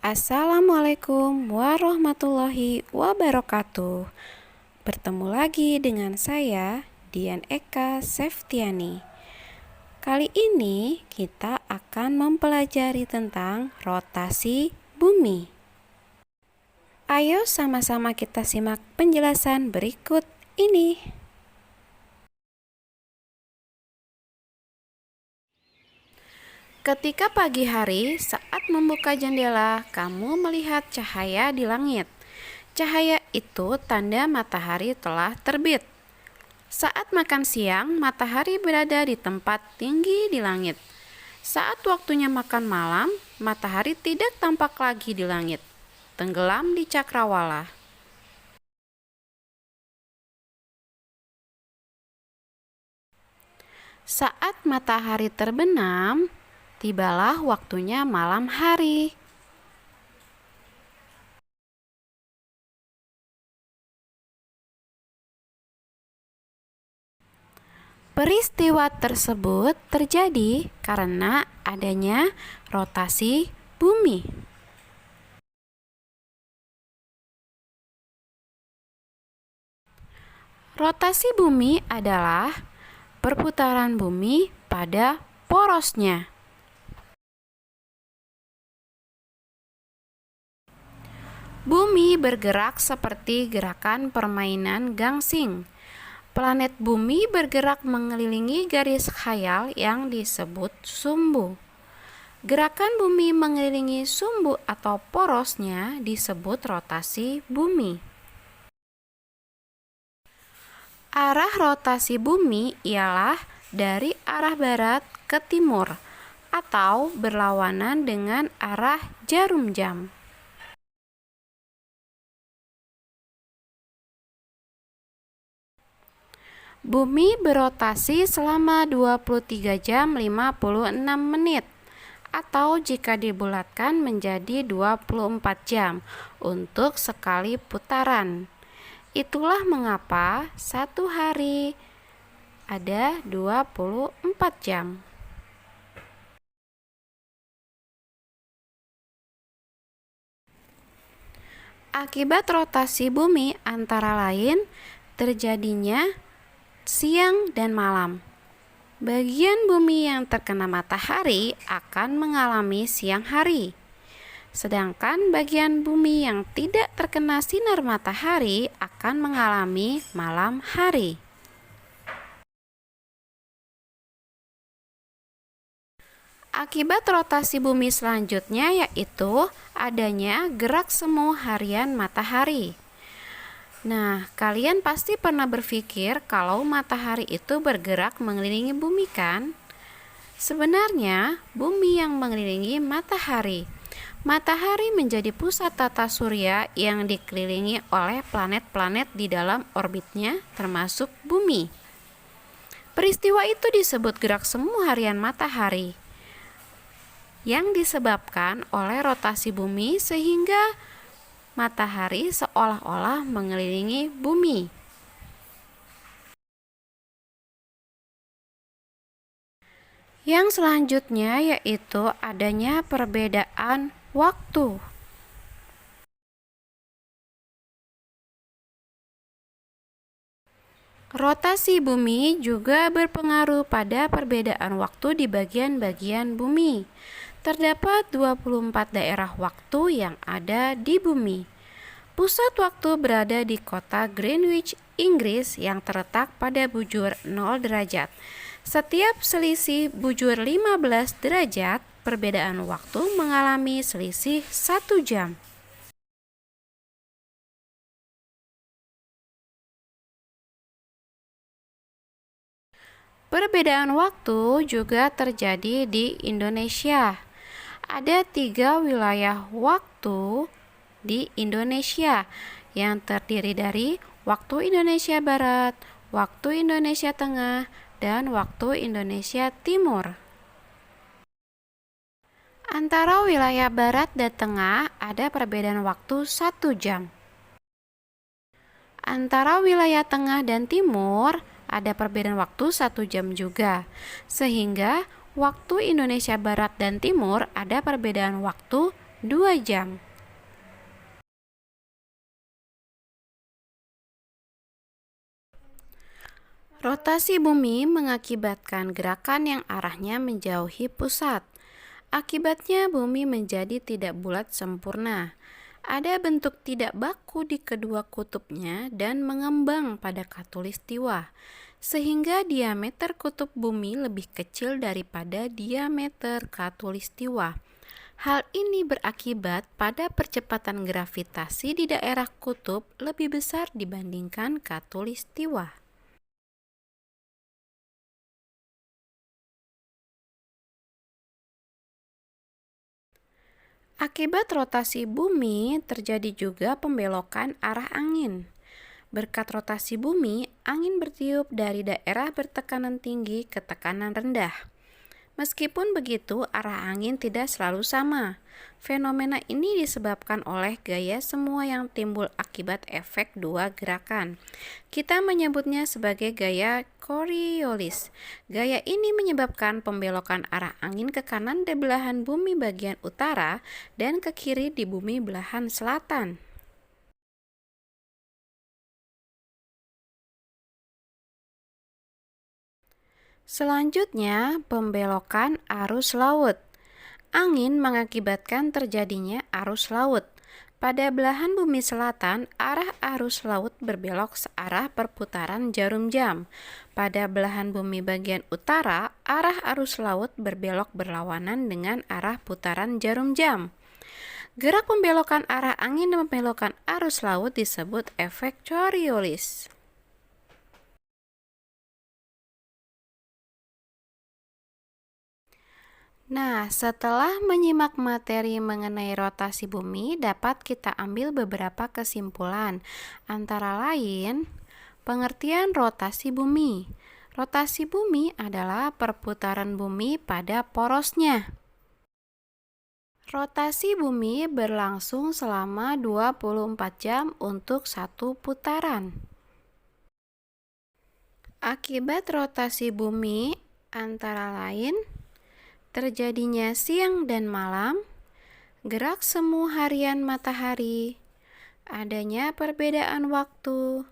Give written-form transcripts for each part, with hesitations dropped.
Assalamualaikum warahmatullahi wabarakatuh. Bertemu lagi dengan saya, Dian Eka Septiani. Kali ini kita akan mempelajari tentang rotasi bumi. Ayo sama-sama kita simak penjelasan berikut ini. Ketika pagi hari, saat membuka jendela, kamu melihat cahaya di langit. Cahaya itu tanda matahari telah terbit. Saat makan siang, matahari berada di tempat tinggi di langit. Saat waktunya makan malam, matahari tidak tampak lagi di langit, tenggelam di cakrawala. Saat matahari terbenam, tibalah waktunya malam hari. Peristiwa tersebut terjadi karena adanya rotasi bumi. Rotasi bumi adalah perputaran bumi pada porosnya. Bumi bergerak seperti gerakan permainan gangsing. Planet bumi bergerak mengelilingi garis khayal yang disebut sumbu. Gerakan bumi mengelilingi sumbu atau porosnya disebut rotasi bumi. Arah rotasi bumi ialah dari arah barat ke timur atau berlawanan dengan arah jarum jam. Bumi berotasi selama 23 jam 56 menit atau jika dibulatkan menjadi 24 jam untuk sekali putaran. Itulah mengapa satu hari ada 24 jam. Akibat rotasi bumi antara lain terjadinya siang dan malam. Bagian bumi yang terkena matahari akan mengalami siang hari. Sedangkan bagian bumi yang tidak terkena sinar matahari akan mengalami malam hari. Akibat rotasi bumi selanjutnya yaitu adanya gerak semu harian matahari. Nah, kalian pasti pernah berpikir kalau matahari itu bergerak mengelilingi bumi kan? Sebenarnya, bumi yang mengelilingi matahari. Matahari menjadi pusat tata surya yang dikelilingi oleh planet-planet di dalam orbitnya termasuk bumi. Peristiwa itu disebut gerak semu harian matahari yang disebabkan oleh rotasi bumi sehingga matahari seolah-olah mengelilingi bumi. Yang selanjutnya yaitu adanya perbedaan waktu. Rotasi bumi juga berpengaruh pada perbedaan waktu di bagian-bagian bumi. Terdapat 24 daerah waktu yang ada di bumi. Pusat waktu berada di kota Greenwich, Inggris yang terletak pada bujur 0 derajat. Setiap selisih bujur 15 derajat, perbedaan waktu mengalami selisih 1 jam. Perbedaan waktu juga terjadi di Indonesia. Ada 3 wilayah waktu di Indonesia yang terdiri dari waktu Indonesia Barat, waktu Indonesia Tengah, dan waktu Indonesia Timur. Antara wilayah Barat dan Tengah ada perbedaan waktu 1 jam. Antara wilayah Tengah dan Timur ada perbedaan waktu 1 jam juga, sehingga waktu Indonesia Barat dan Timur ada perbedaan waktu 2 jam. Rotasi bumi mengakibatkan gerakan yang arahnya menjauhi pusat. Akibatnya bumi menjadi tidak bulat sempurna. Ada bentuk tidak baku di kedua kutubnya dan mengembang pada khatulistiwa, sehingga diameter kutub bumi lebih kecil daripada diameter khatulistiwa. Hal ini berakibat pada percepatan gravitasi di daerah kutub lebih besar dibandingkan khatulistiwa. Akibat rotasi bumi, terjadi juga pembelokan arah angin. Berkat rotasi bumi, angin bertiup dari daerah bertekanan tinggi ke tekanan rendah. Meskipun begitu, arah angin tidak selalu sama. Fenomena ini disebabkan oleh gaya semua yang timbul akibat efek dua gerakan. Kita menyebutnya sebagai gaya Coriolis. Gaya ini menyebabkan pembelokan arah angin ke kanan di belahan bumi bagian utara dan ke kiri di bumi belahan selatan. Selanjutnya, pembelokan arus laut. Angin mengakibatkan terjadinya arus laut. Pada belahan bumi selatan, arah arus laut berbelok searah perputaran jarum jam. Pada belahan bumi bagian utara, arah arus laut berbelok berlawanan dengan arah putaran jarum jam. Gerak pembelokan arah angin dan pembelokan arus laut disebut efek Coriolis. Nah, setelah menyimak materi mengenai rotasi bumi, dapat kita ambil beberapa kesimpulan. Antara lain, pengertian rotasi bumi. Rotasi bumi adalah perputaran bumi pada porosnya. Rotasi bumi berlangsung selama 24 jam untuk satu putaran. Akibat rotasi bumi antara lain terjadinya siang dan malam, gerak semu harian matahari, adanya perbedaan waktu,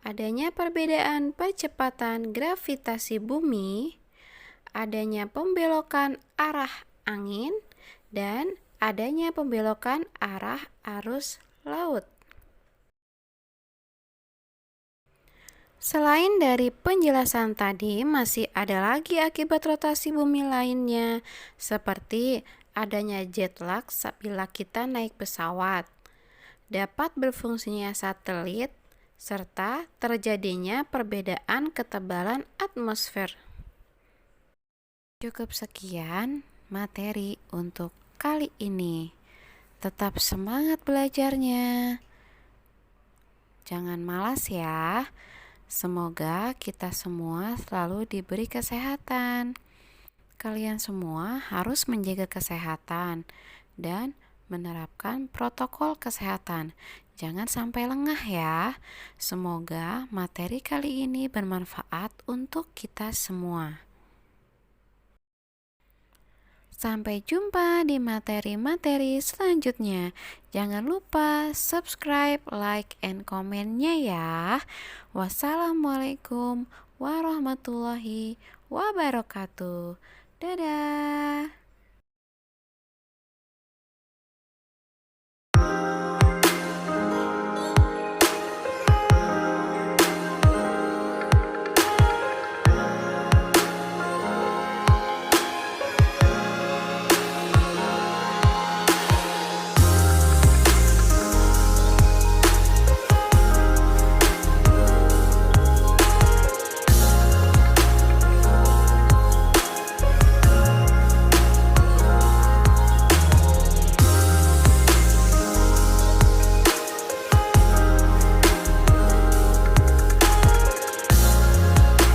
adanya perbedaan percepatan gravitasi bumi, adanya pembelokan arah angin, dan adanya pembelokan arah arus laut. Selain dari penjelasan tadi, masih ada lagi akibat rotasi bumi lainnya, seperti adanya jet lag bila kita naik pesawat, dapat berfungsinya satelit, serta terjadinya perbedaan ketebalan atmosfer. Cukup sekian materi untuk kali ini. Tetap semangat belajarnya. Jangan malas ya. Semoga kita semua selalu diberi kesehatan. Kalian semua harus menjaga kesehatan dan menerapkan protokol kesehatan. Jangan sampai lengah ya. Semoga materi kali ini bermanfaat untuk kita semua. Sampai jumpa di materi-materi selanjutnya. Jangan lupa subscribe, like, and komennya ya. Wassalamualaikum warahmatullahi wabarakatuh. Dadah.